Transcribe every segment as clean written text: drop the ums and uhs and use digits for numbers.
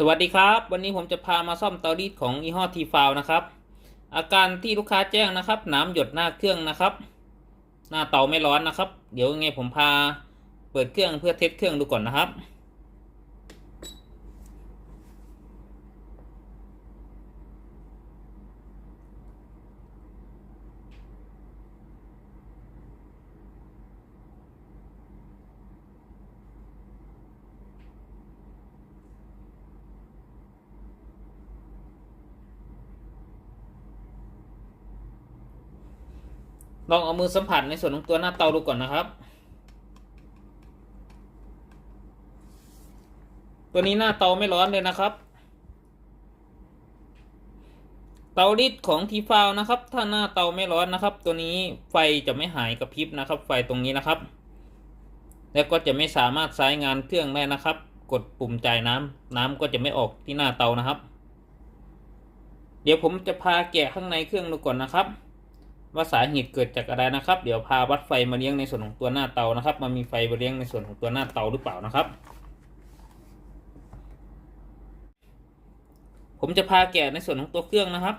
สวัสดีครับวันนี้ผมจะพามาซ่อมเตารีดของยี่ห้อทีฟาวนะครับอาการที่ลูกค้าแจ้งนะครับน้ำหยดหน้าเครื่องนะครับหน้าเตาไม่ร้อนนะครับเดี๋ยวยังไงผมพาเปิดเครื่องเพื่อเทสเครื่องดูก่อนนะครับลองเอามือสัมผัสในส่วนของตัวหน้าเตาดูก่อนนะครับตัวนี้หน้าเตาไม่ร้อนเลยนะครับเตารีดของทีฟาวนะครับถ้าหน้าเตาไม่ร้อนนะครับตัวนี้ไฟจะไม่หายกระพริบนะครับไฟตรงนี้นะครับแล้วก็จะไม่สามารถใช้งานเครื่องได้นะครับกดปุ่มจ่ายน้ำก็จะไม่ออกที่หน้าเตานะครับเดี๋ยวผมจะพาแกะข้างในเครื่องดูก่อนนะครับว่าสาเหตุเกิดจากอะไรนะครับเดี๋ยวพาวัดไฟมาเลี้ยงในส่วนของตัวหน้าเตานะครับมันมีไฟมาเลี้ยงในส่วนของตัวหน้าเตาหรือเปล่านะครับผมจะพาแกะในส่วนของตัวเครื่องนะครับ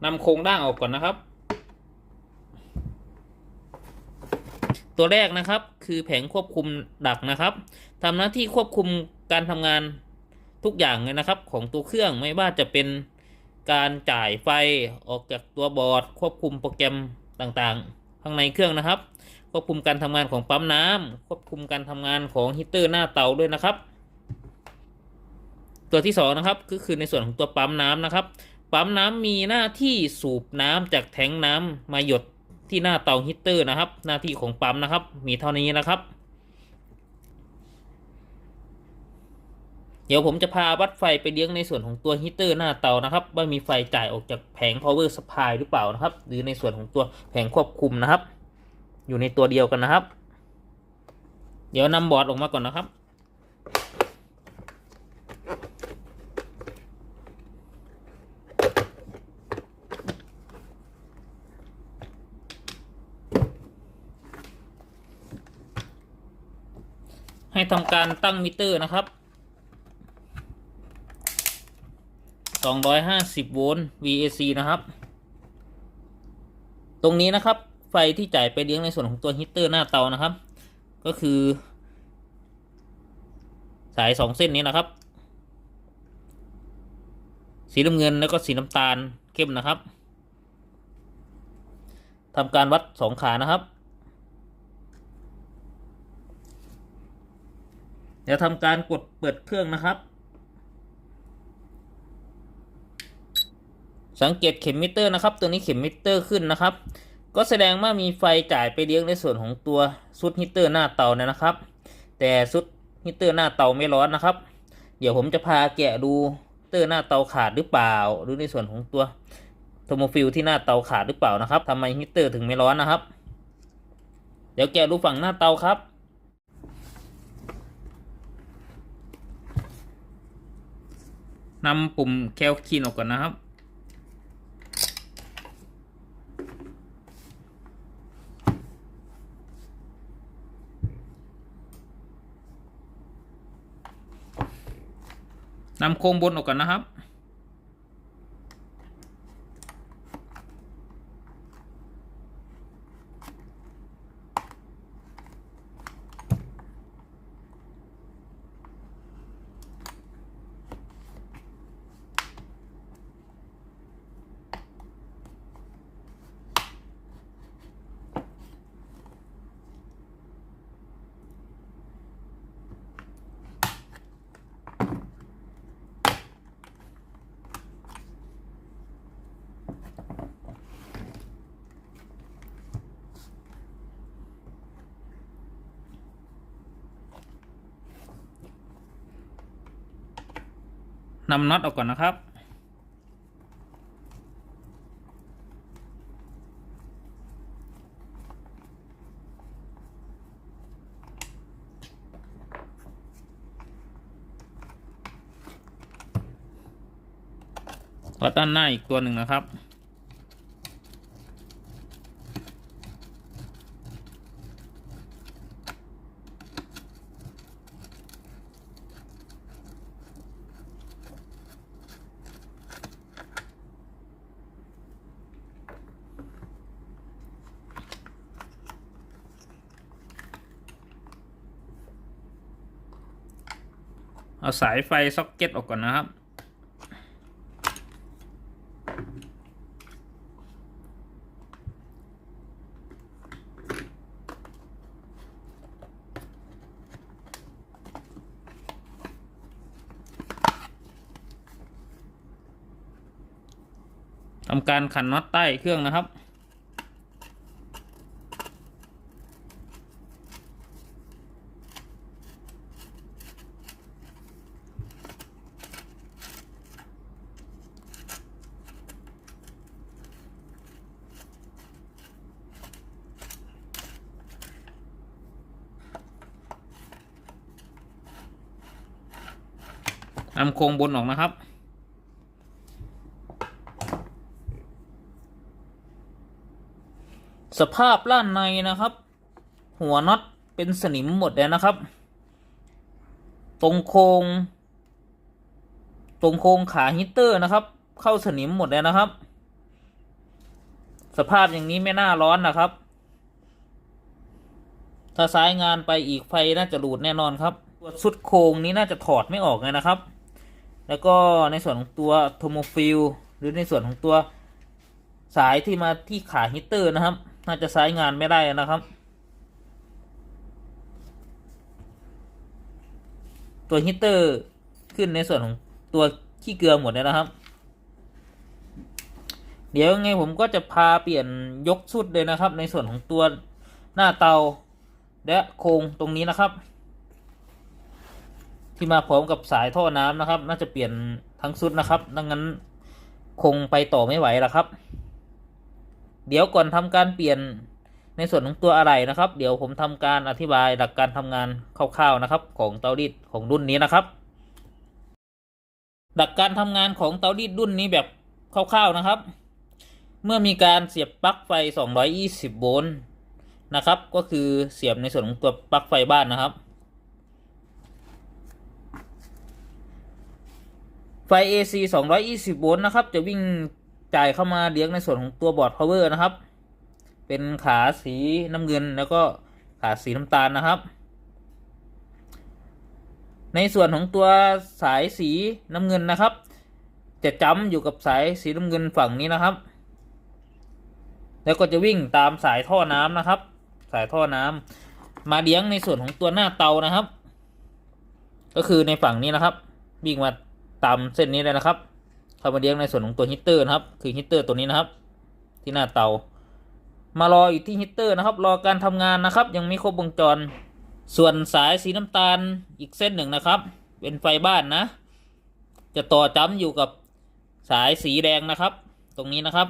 นำโครงด่างออกก่อนนะครับตัวแรกนะครับคือแผงควบคุมดักนะครับทำหน้าที่ควบคุมการทำงานทุกอย่างเลยนะครับของตัวเครื่องไม่ว่าจะเป็นการจ่ายไฟออกจากตัวบอร์ดควบคุมโปรแกรมต่างๆข้างในเครื่องนะครับควบคุมการทำงานของปั๊มน้ำควบคุมการทำงานของฮีตเตอร์หน้าเตาด้วยนะครับตัวที่สองนะครับก็คือในส่วนของตัวปั๊มน้ำนะครับปั๊มน้ำมีหน้าที่สูบน้ำจากแทงน้ำมาหยดที่หน้าเตาฮีตเตอร์นะครับหน้าที่ของปั๊มนะครับมีเท่านี้นะครับเดี๋ยวผมจะพาวัดไฟไปเลี้ยงในส่วนของตัวฮีตเตอร์หน้าเตานะครับว่ามีไฟจ่ายออกจากแผง power supply หรือเปล่านะครับหรือในส่วนของตัวแผงควบคุมนะครับอยู่ในตัวเดียวกันนะครับเดี๋ยวนำบอร์ดออกมาก่อนนะครับให้ทำการตั้งมิเตอร์นะครับ250 โวลต์ VAC นะครับตรงนี้นะครับไฟที่จ่ายไปเลี้ยงในส่วนของตัวฮีตเตอร์หน้าเตานะครับก็คือสาย2 เส้นนี้นะครับสีน้ำเงินแล้วก็สีน้ำตาลเข้มนะครับทำการวัด2 ขานะครับเดี๋ยวทำการกดเปิดเครื่องนะครับสังเกตเข็มมิเตอร์นะครับตัวนี้เข็มมิเตอร์ขึ้นนะครับก็แสดงว่ามีไฟจ่ายไปเลี้ยงในส่วนของตัวซุดฮีตเตอร์หน้าเตาเนี่ยนะครับแต่ซุดฮีตเตอร์หน้าเตาไม่ร้อนนะครับเดี๋ยวผมจะพาแกะดูฮีตเตอร์หน้าเตาขาดหรือเปล่าหรือในส่วนของตัวโทโมฟิลที่หน้าเตาขาดหรือเปล่านะครับทำไมฮีตเตอร์ถึงไม่ร้อนนะครับเดี๋ยวแกะดูฝั่งหน้าเตาครับนำปุ่มแคลคีนออกก่อนนะครับนำโครงบนออกก่อนนะครับ นำน็อตออกก่อนนะครับแล้วด้านหน้าอีกตัวหนึ่งนะครับเอาสายไฟซ็อกเก็ตออกก่อนนะครับทำการขันน็อตใต้เครื่องนะครับนำโครงบนออกนะครับสภาพด้านในนะครับ หัวน็อตเป็นสนิมหมดเลยนะครับตรงโครงขาฮีตเตอร์นะครับเข้าสนิมหมดเลยนะครับสภาพอย่างนี้ไม่น่าร้อนนะครับถ้าสายงานไปอีกไฟน่าจะหลุดแน่นอนครับตัวสุดโครงนี้น่าจะถอดไม่ออกเลยนะครับแล้วก็ในส่วนของตัวโทโมฟิลหรือในส่วนของตัวสายที่มาที่ขาฮีตเตอร์นะครับน่าจะใช้งานไม่ได้นะครับตัวฮีตเตอร์ขึ้นในส่วนของตัวขี้เกลือหมดเลยนะครับเดี๋ยวไงผมก็จะพาเปลี่ยนยกชุดเลยนะครับ ในส่วนของตัวหน้าเตาและโครงตรงนี้นะครับ ที่มาพร้อมกับสายท่อน้ำนะครับน่าจะเปลี่ยนทั้งชุดนะครับดังนั้นคงไปต่อไม่ไหวแล้วครับเดี๋ยวก่อนทำการเปลี่ยนในส่วนของตัวอะไรนะครับ เดี๋ยวผมทำการอธิบายหลักการทำงานคร่าวๆนะครับของเตารีดของรุ่นนี้นะครับหลักการทำงานของเตารีดรุ่นนี้แบบคร่าวๆนะครับเมื่อมีการเสียบปลั๊กไฟ220โวลต์นะครับก็คือเสียบในส่วนของตัวปลั๊กไฟบ้านนะครับไฟ AC 220โวลต์นะครับจะวิ่งจ่ายเข้ามาเลี้ยงในส่วนของตัวบอร์ดพาวเวอร์นะครับเป็นขาสีน้ำเงินแล้วก็ขาสีน้ำตาลนะครับในส่วนของตัวสายสีน้ำเงินนะครับจะจ้ำอยู่กับสายสีน้ำเงินฝั่งนี้นะครับแล้วก็จะวิ่งตามสายท่อน้ำนะครับสายท่อน้ำมาเลี้ยงในส่วนของตัวหน้าเตานะครับก็คือในฝั่งนี้นะครับวิ่งมาตามเส้นนี้เลยนะครับเข้ามาเลี้ยงในส่วนของตัวฮีตเตอร์นะครับคือฮีตเตอร์ตัวนี้นะครับที่หน้าเตามารออยู่ที่ฮีตเตอร์นะครับรอการทำงานนะครับยังไม่ครบวงจรส่วนสายสีน้ำตาลอีกเส้นหนึ่งนะครับเป็นไฟบ้านนะจะต่อจ้ำอยู่กับสายสีแดงนะครับตรงนี้นะครับ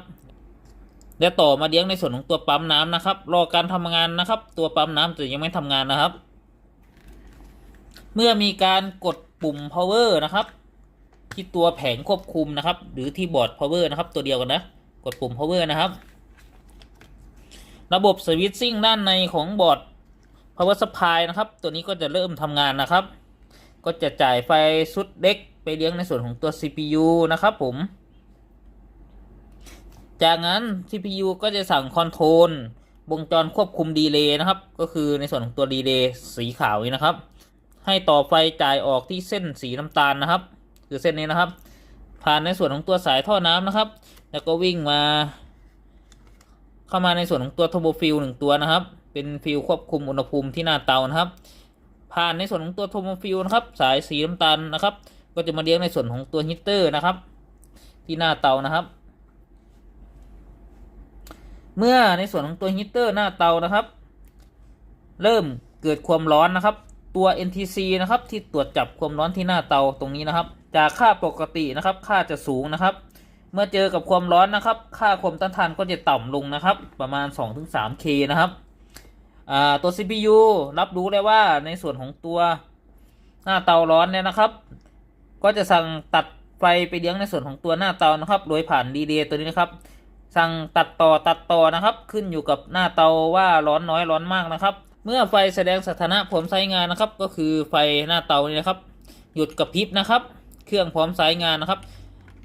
และต่อมาเลี้ยงในส่วนของตัวปั๊มน้ำนะครับรอการทำงานนะครับตัวปั๊มน้ำจะยังไม่ทำงานนะครับเมื่อมีการกดปุ่ม power นะครับที่ตัวแผงควบคุมนะครับหรือที่บอร์ด power นะครับตัวเดียวกันนะกดปุ่ม power นะครับระบบสวิตชิ่งด้านในของบอร์ด power supply นะครับตัวนี้ก็จะเริ่มทำงานนะครับก็จะจ่ายไฟชุดเล็กไปเลี้ยงในส่วนของตัว CPU นะครับผมจากนั้น CPU ก็จะสั่งคอนโทรลวงจรควบคุมดีเลย์นะครับก็คือในส่วนของตัวดีเลย์สีขาวนี้นะครับให้ต่อไฟจ่ายออกที่เส้นสีน้ำตาลนะครับคือเส้นนี้นะครับผ่านในส่วนของตัวสายท่อน้ำนะครับแล้วก็วิ่งมาเข้ามาในส่วนของตัว Turbo Fill 1ตัวนะครับเป็นฟิลควบคุมอุณหภูมิที่หน้าเตานะครับผ่านในส่วนของตัว Turbo Fill นะครับสายสีน้ำตาลนะครับก็จะมาเลี้ยงในส่วนของตัวฮีตเตอร์นะครับที่หน้าเตานะครับเมื่อในส่วนของตัวฮีตเตอร์หน้าเตานะครับเริ่มเกิดความร้อนนะครับตัว NTC นะครับที่ตรวจจับความร้อนที่หน้าเตาตรงนี้นะครับ จากค่าปกตินะครับค่าจะสูงนะครับเมื่อเจอกับความร้อนนะครับค่าความต้านทานก็จะต่ำลงนะครับประมาณ 2-3K นะครับตัว CPU รับรู้ได้ว่าในส่วนของตัวหน้าเตาร้อนเนี่ยนะครับก็จะสั่งตัดไฟไปเลี้ยงในส่วนของตัวหน้าเตานะครับโดยผ่านรีเลย์ตัวนี้นะครับสั่งตัดต่อนะครับขึ้นอยู่กับหน้าเตาว่าร้อนน้อยร้อนมากนะครับเมื่อไฟแสดงสถานะพร้อมใช้งานนะครับก็คือไฟหน้าเตานี่นะครับหยุดกระพริบนะครับเครื่องพร้อมใช้งานนะครับ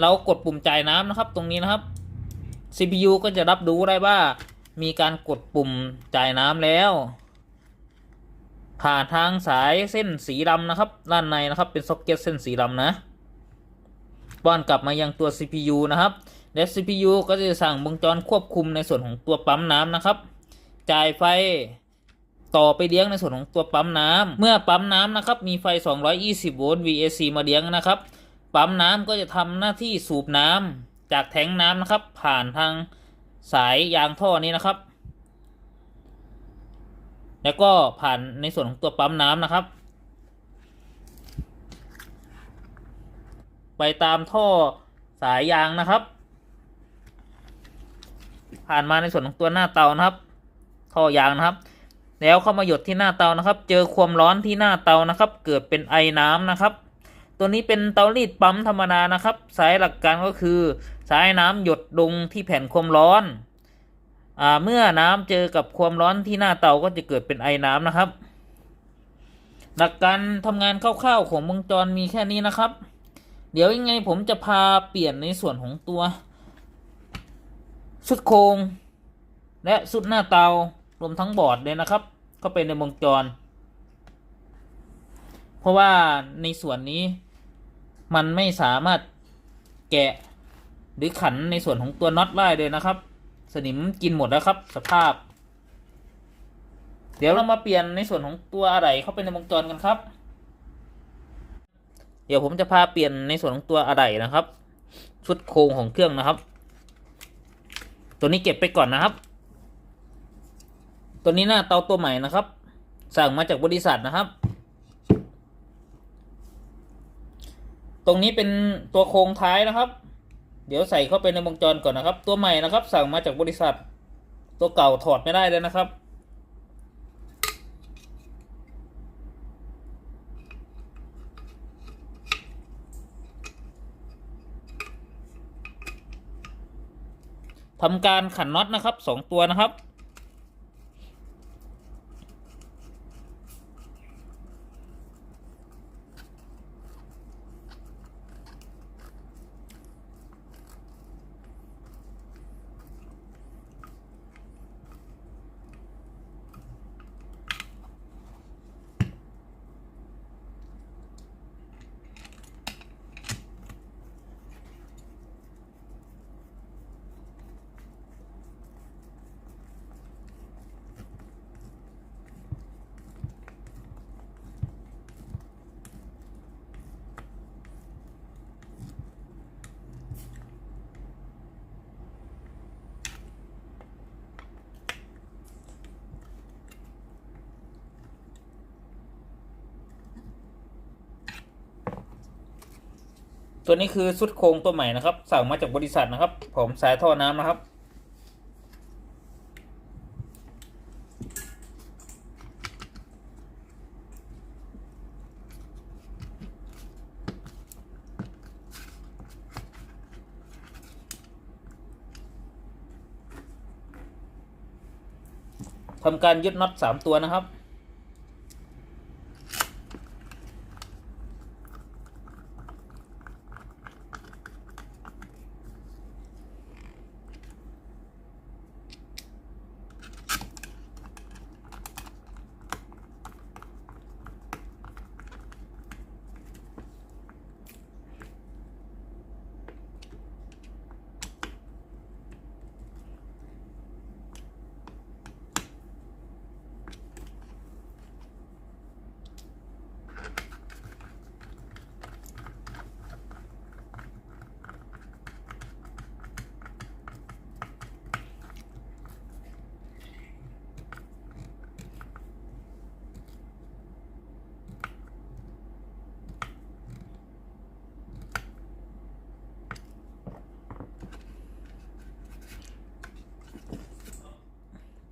เรากดปุ่มจ่ายน้ำนะครับตรงนี้นะครับ CPU ก็จะรับรู้ได้ว่ามีการกดปุ่มจ่ายน้ำแล้วผ่านทางสายเส้นสีดำนะครับด้านในนะครับเป็นซ็อกเก็ตเส้นสีดำนะป้อนกลับมายังตัว CPU นะครับและ CPU ก็จะสั่งวงจรควบคุมในส่วนของตัวปั๊มน้ำนะครับจ่ายไฟต่อไปเลี้ยงในส่วนของตัวปั๊มน้ำเมื่อปั๊มน้ำนะครับมีไฟ220โวลต์ VAC มาเลี้ยงนะครับปั๊มน้ำก็จะทำหน้าที่สูบน้ำจากแทงน้ำนะครับผ่านทางสายยางท่อนี้นะครับแล้วก็ผ่านในส่วนของตัวปั๊มน้ำนะครับไปตามท่อสายยางนะครับผ่านมาในส่วนของตัวหน้าเตานะครับท่อยางนะครับแล้วเข้ามาหยดที่หน้าเตานะครับเจอความร้อนที่หน้าเตานะครับเกิดเป็นไอน้ำนะครับตัวนี้เป็นเตารีดปั๊มธรรมดานะครับสายหลักการก็คือสายน้ำหยดลงที่แผ่นความร้อนเมื่อน้ำเจอกับความร้อนที่หน้าเตาก็จะเกิดเป็นไอน้ำนะครับหลักการทำงานคร่าวๆของวงจรมีแค่นี้นะครับเดี๋ยวยังไงผมจะพาเปลี่ยนในส่วนของตัวสุดโครงและสุดหน้าเตารวมทั้งบอร์ดเลยนะครับเข้าไปในวงจรเพราะว่าในส่วนนี้มันไม่สามารถแกะหรือขันในส่วนของตัวน็อตได้เลยนะครับสนิมกินหมดแล้วครับสภาพเดี๋ยวเรามาเปลี่ยนในส่วนของตัวอะไหล่เข้าไปในวงจรกันครับเดี๋ยวผมจะพาเปลี่ยนในส่วนของตัวอะไหล่นะครับชุดโครงของเครื่องนะครับตัวนี้เก็บไปก่อนนะครับตัวนี้หน้าเตาตัวใหม่นะครับสั่งมาจากบริษัทนะครับตรงนี้เป็นตัวโครงท้ายนะครับเดี๋ยวใส่เข้าไปในวงจรก่อนนะครับตัวใหม่นะครับสั่งมาจากบริษัทตัวเก่าถอดไม่ได้เลยนะครับทำการขันน็อตนะครับ2ตัวนะครับตัวนี้คือชุดโครงตัวใหม่นะครับสั่งมาจากบริษัทนะครับผมสายท่อน้ำนะครับทำการยึดน็อต3ตัวนะครับ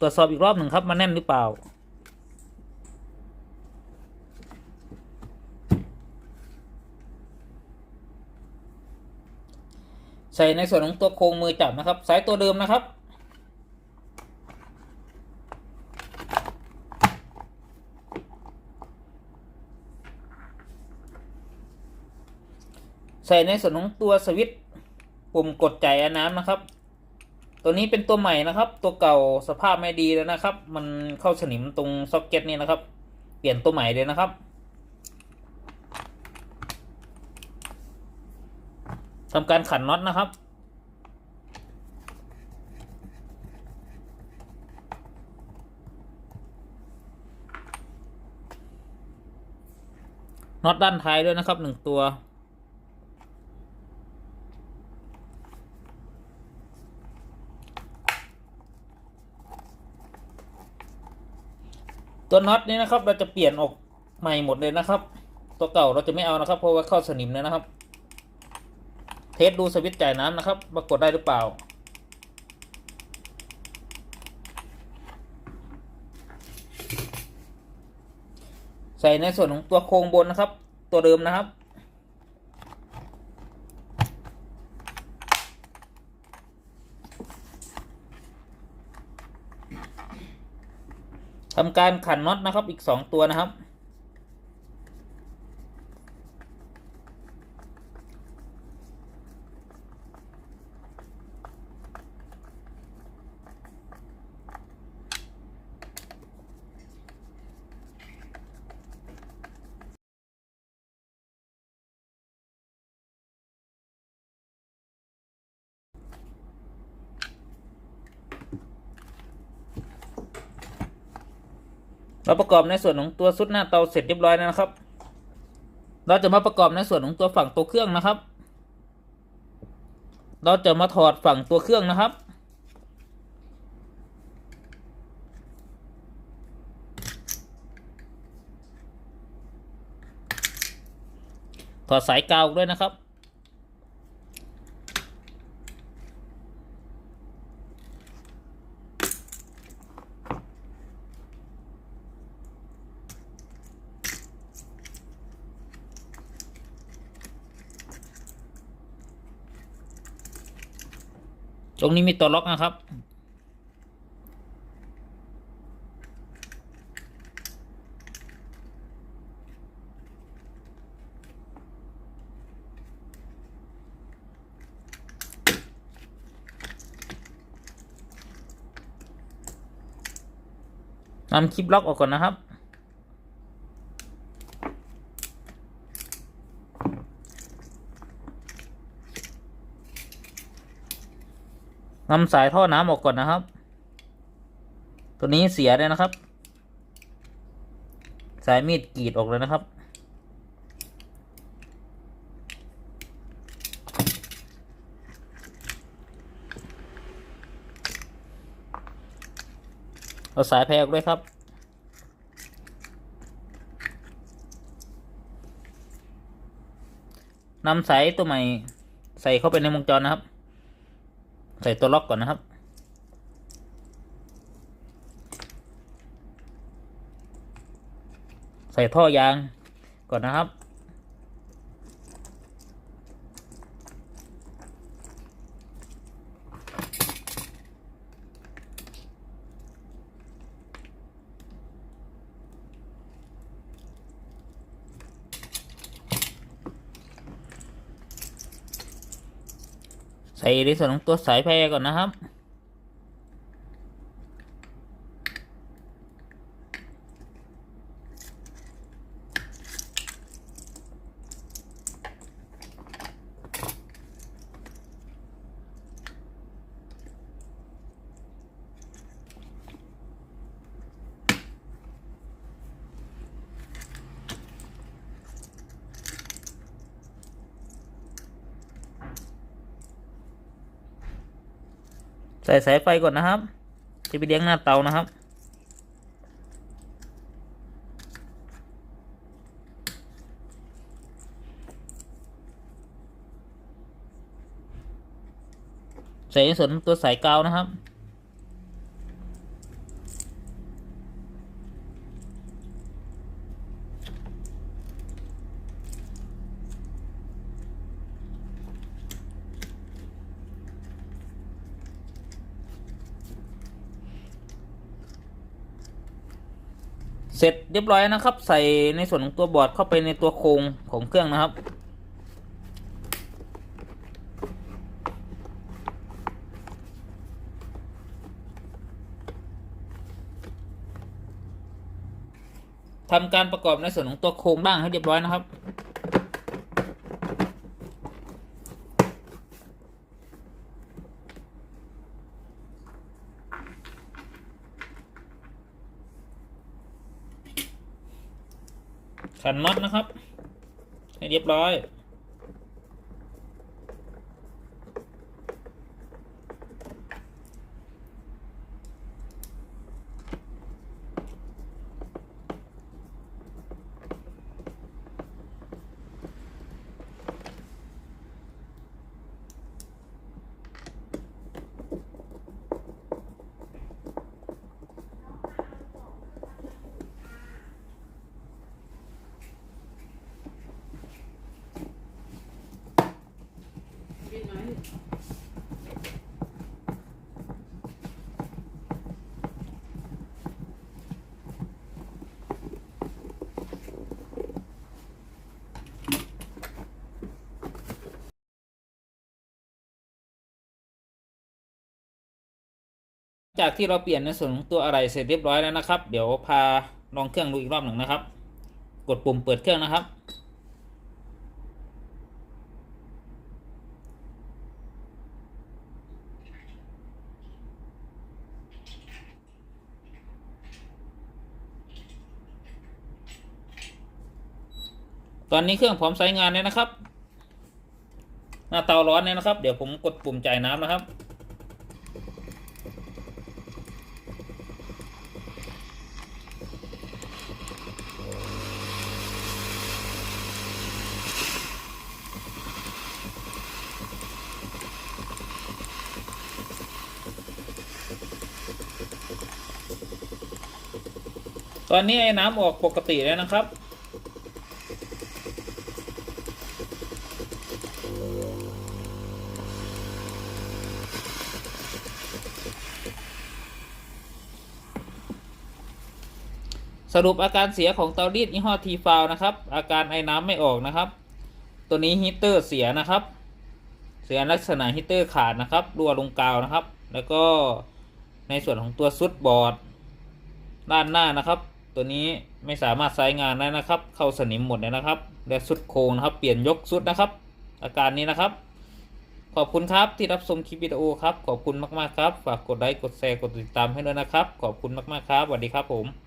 ตรวจสอบอีกรอบหนึ่งครับมันแน่นหรือเปล่าใส่ในส่วนของตัวโครงมือจับนะครับสายตัวเดิมนะครับใส่ในส่วนของตัวสวิตช์ปุ่มกดจ่ายน้ำนะครับตัวนี้เป็นตัวใหม่นะครับตัวเก่าสภาพไม่ดีแล้วนะครับมันเข้าสนิมตรงซ็อกเก็ตนี่นะครับเปลี่ยนตัวใหม่เลยนะครับทำการขันน็อตนะครับน็อตด้านท้ายด้วยนะครับ1ตัวตัวน็อตนี้นะครับเราจะเปลี่ยนออกใหม่หมดเลยนะครับตัวเก่าเราจะไม่เอานะครับเพราะว่าเข้าสนิมเลยนะครับเทสดูสวิตช์จ่ายน้ำนะครับว่ากดได้หรือเปล่าใส่ในส่วนของตัวโครงบนนะครับตัวเดิมนะครับทำการขันน็อตนะครับอีก2ตัวนะครับเราประกอบในส่วนของตัวซุดหน้าเตาเสร็จเรียบร้อยแล้วนะครับเราจะมาประกอบในส่วนของตัวฝั่งตัวเครื่องนะครับเราจะมาถอดฝั่งตัวเครื่องนะครับถอดสายกาวด้วยนะครับตรงนี้มีตัวล็อกนะครับนำคลิปล็อกออกก่อนนะครับนำสายท่อน้ำออกก่อนนะครับตัวนี้เสียเลยนะครับสายมีดกรีดออกเลยนะครับเอาสายแพรออกด้วยครับนำสายตัวใหม่ใส่เข้าไปในวงจรนะครับใส่ตัวล็อกก่อนนะครับใส่ท่อยางก่อนนะครับใส่ในส่วนของตัวสายแพรก่อนนะครับใส่สายไฟก่อนนะครับจะไปเลี้ยงหน้าเตานะครับใส่ในส่วนตัวสายกาวนะครับ เสร็จเรียบร้อยนะครับ ใส่ในส่วนของตัวบอร์ดเข้าไปในตัวโครงของเครื่องนะครับทำการประกอบในส่วนของตัวโครงล่างให้เรียบร้อยนะครับขันน็อตนะครับให้เรียบร้อยจากที่เราเปลี่ยนในส่วนของตัวอะไรเสร็จเรียบร้อยแล้วนะครับเดี๋ยวพาลองเครื่องดูอีกรอบหนึ่งนะครับกดปุ่มเปิดเครื่องนะครับตอนนี้เครื่องพร้อมใช้งานเลยนะครับหน้าเตาร้อนเนี่ยนะครับเดี๋ยวผมกดปุ่มจ่ายน้ำนะครับตอนนี้ไอ้น้ำออกปกติแล้วนะครับสรุปอาการเสียของเตารีดยี่ห้อทีฟาวนะครับอาการไอ้น้ำไม่ออกนะครับตัวนี้ฮีตเตอร์เสียนะครับเสียลักษณะฮีตเตอร์ขาดนะครับรั่วลงกาวนะครับแล้วก็ในส่วนของตัวซุดบอร์ดด้านหน้านะครับตัวนี้ไม่สามารถใช้งานได้นะครับเข้าสนิมหมดเลยนะครับและซุดโครงนะครับเปลี่ยนยกซุดนะครับอาการนี้นะครับขอบคุณครับที่รับชมคลิปวิดีโอครับขอบคุณมากๆครับฝากกดไลค์กดแชร์กดติดตามให้ด้วยนะครับขอบคุณมากๆครับสวัสดีครับผม